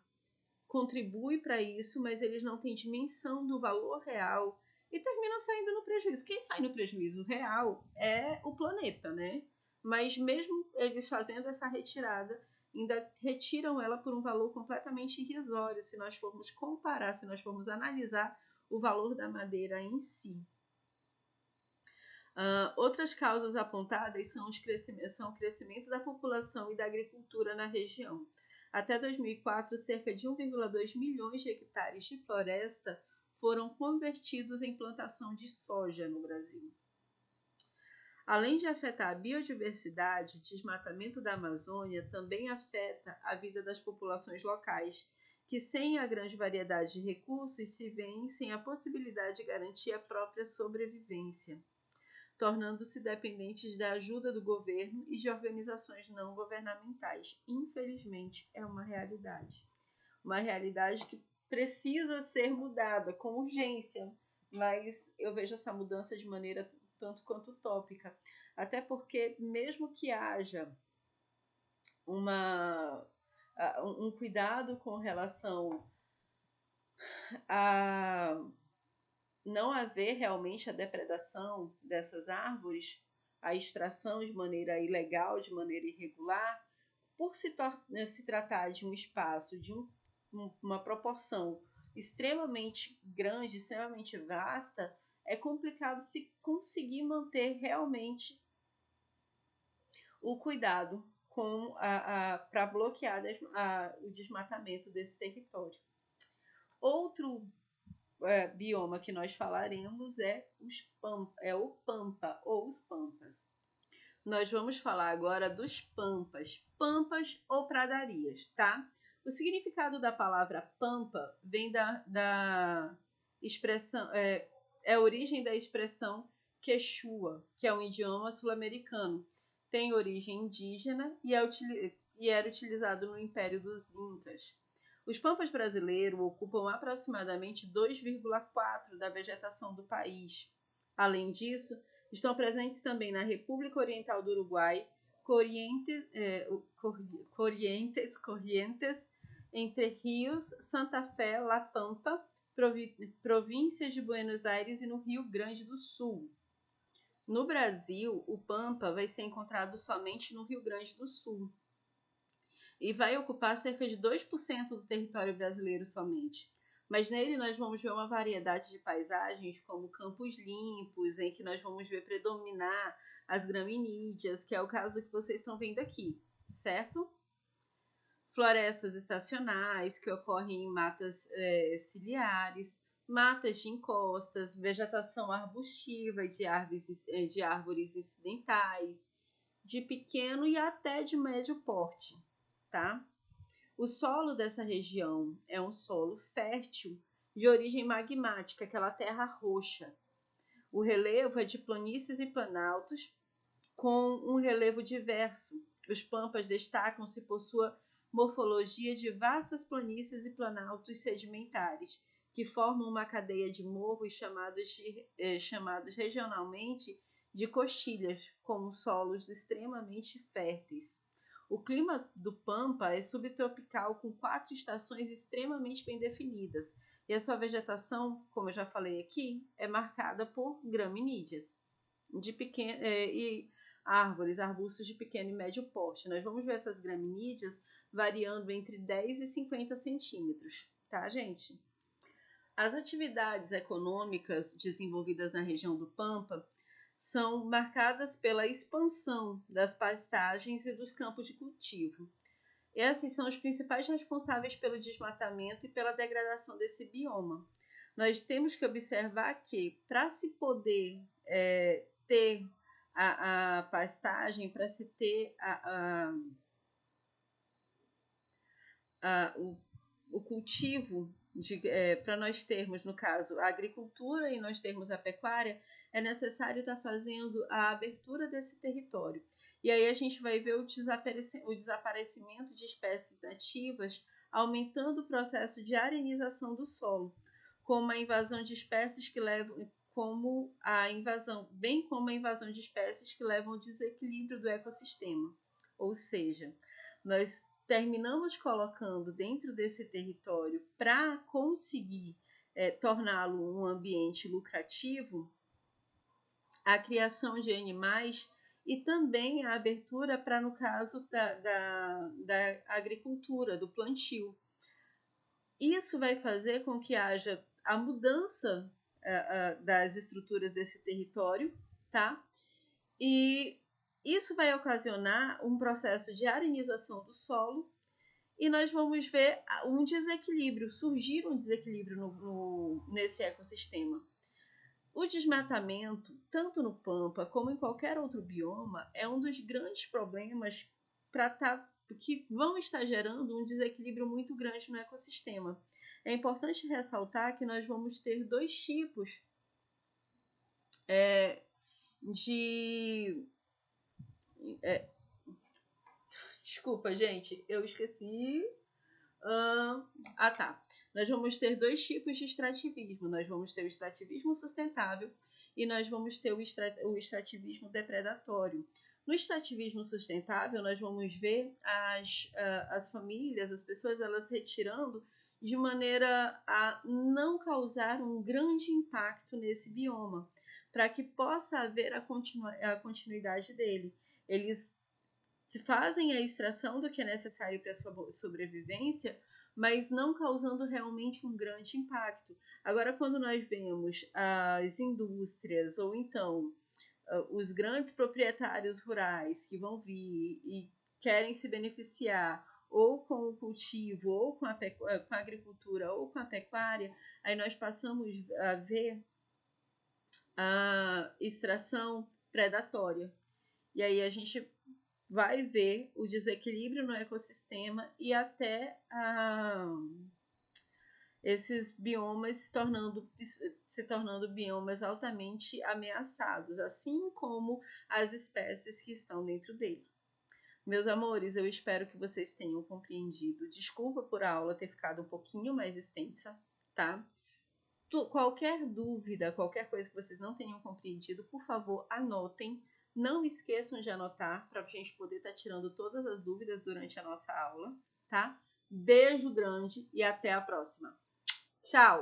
contribui para isso, mas eles não têm dimensão do valor real e terminam saindo no prejuízo. Quem sai no prejuízo real é o planeta, né? Mas mesmo eles fazendo essa retirada, ainda retiram ela por um valor completamente irrisório, se nós formos comparar, se nós formos analisar o valor da madeira em si. Outras causas apontadas são o crescimento da população e da agricultura na região. Até 2004, cerca de 1,2 milhões de hectares de floresta foram convertidos em plantação de soja no Brasil. Além de afetar a biodiversidade, o desmatamento da Amazônia também afeta a vida das populações locais, que sem a grande variedade de recursos se veem sem a possibilidade de garantir a própria sobrevivência, tornando-se dependentes da ajuda do governo e de organizações não governamentais. Infelizmente, é uma realidade. Uma realidade que precisa ser mudada com urgência, mas eu vejo essa mudança de maneira tanto quanto utópica. Até porque, mesmo que haja um cuidado com relação a não haver realmente a depredação dessas árvores, a extração de maneira ilegal, de maneira irregular, por se tratar de um espaço, de uma proporção extremamente grande, extremamente vasta, é complicado se conseguir manter realmente o cuidado para bloquear o desmatamento desse território. Outro bioma que nós falaremos é o Pampa ou os Pampas. Nós vamos falar agora dos Pampas, Pampas ou pradarias, tá? O significado da palavra Pampa vem da expressão, é a origem da expressão Quechua, que é um idioma sul-americano. Tem origem indígena e era utilizado no Império dos Incas. Os Pampas brasileiros ocupam aproximadamente 2,4% da vegetação do país. Além disso, estão presentes também na República Oriental do Uruguai, Corrientes, Entre Rios, Santa Fé, La Pampa, províncias de Buenos Aires e no Rio Grande do Sul. No Brasil, o Pampa vai ser encontrado somente no Rio Grande do Sul e vai ocupar cerca de 2% do território brasileiro somente. Mas nele nós vamos ver uma variedade de paisagens, como campos limpos, em que nós vamos ver predominar as gramíneas, que é o caso que vocês estão vendo aqui, certo? Florestas estacionais, que ocorrem em matas ciliares, matas de encostas, vegetação arbustiva de árvores incidentais, de pequeno e até de médio porte, tá? O solo dessa região é um solo fértil de origem magmática, aquela terra roxa. O relevo é de planícies e planaltos, com um relevo diverso. Os pampas destacam-se por sua morfologia de vastas planícies e planaltos sedimentares, que formam uma cadeia de morros chamados regionalmente de coxilhas, com solos extremamente férteis. O clima do Pampa é subtropical, com 4 estações extremamente bem definidas, e a sua vegetação, como eu já falei aqui, é marcada por graminídeas e árvores, arbustos de pequeno e médio porte. Nós vamos ver essas graminídeas variando entre 10 e 50 centímetros, tá, gente? As atividades econômicas desenvolvidas na região do Pampa são marcadas pela expansão das pastagens e dos campos de cultivo. Esses são os principais responsáveis pelo desmatamento e pela degradação desse bioma. Nós temos que observar que, para se poder ter a pastagem, para se ter o cultivo, para nós termos, no caso, a agricultura e nós termos a pecuária, é necessário estar fazendo a abertura desse território. E aí a gente vai ver o desaparecimento de espécies nativas, aumentando o processo de arenização do solo, como a invasão de espécies que levam, bem como a invasão de espécies que levam ao desequilíbrio do ecossistema. Ou seja, nós terminamos colocando dentro desse território, para conseguir torná-lo um ambiente lucrativo, a criação de animais e também a abertura para, no caso da agricultura, do plantio. Isso vai fazer com que haja a mudança das estruturas desse território, tá? E isso vai ocasionar um processo de arenização do solo e nós vamos ver um desequilíbrio, surgir um desequilíbrio nesse ecossistema. O desmatamento, tanto no Pampa como em qualquer outro bioma, é um dos grandes problemas que vão estar gerando um desequilíbrio muito grande no ecossistema. É importante ressaltar que nós vamos ter 2 tipos Desculpa, gente, eu esqueci. Tá. Nós vamos ter 2 tipos de extrativismo. Nós vamos ter o extrativismo sustentável e nós vamos ter o extrativismo depredatório. No extrativismo sustentável, nós vamos ver as famílias, as pessoas, elas retirando de maneira a não causar um grande impacto nesse bioma, para que possa haver a continuidade dele. Eles fazem a extração do que é necessário para a sua sobrevivência, mas não causando realmente um grande impacto. Agora, quando nós vemos as indústrias ou então os grandes proprietários rurais que vão vir e querem se beneficiar ou com o cultivo, ou com a agricultura, ou com a pecuária, aí nós passamos a ver a extração predatória. E aí a gente vai ver o desequilíbrio no ecossistema e até esses biomas se tornando biomas altamente ameaçados, assim como as espécies que estão dentro dele. Meus amores, eu espero que vocês tenham compreendido. Desculpa por a aula ter ficado um pouquinho mais extensa, tá? Qualquer dúvida, qualquer coisa que vocês não tenham compreendido, por favor, anotem. Não esqueçam de anotar para a gente poder estar tirando todas as dúvidas durante a nossa aula, tá? Beijo grande e até a próxima. Tchau!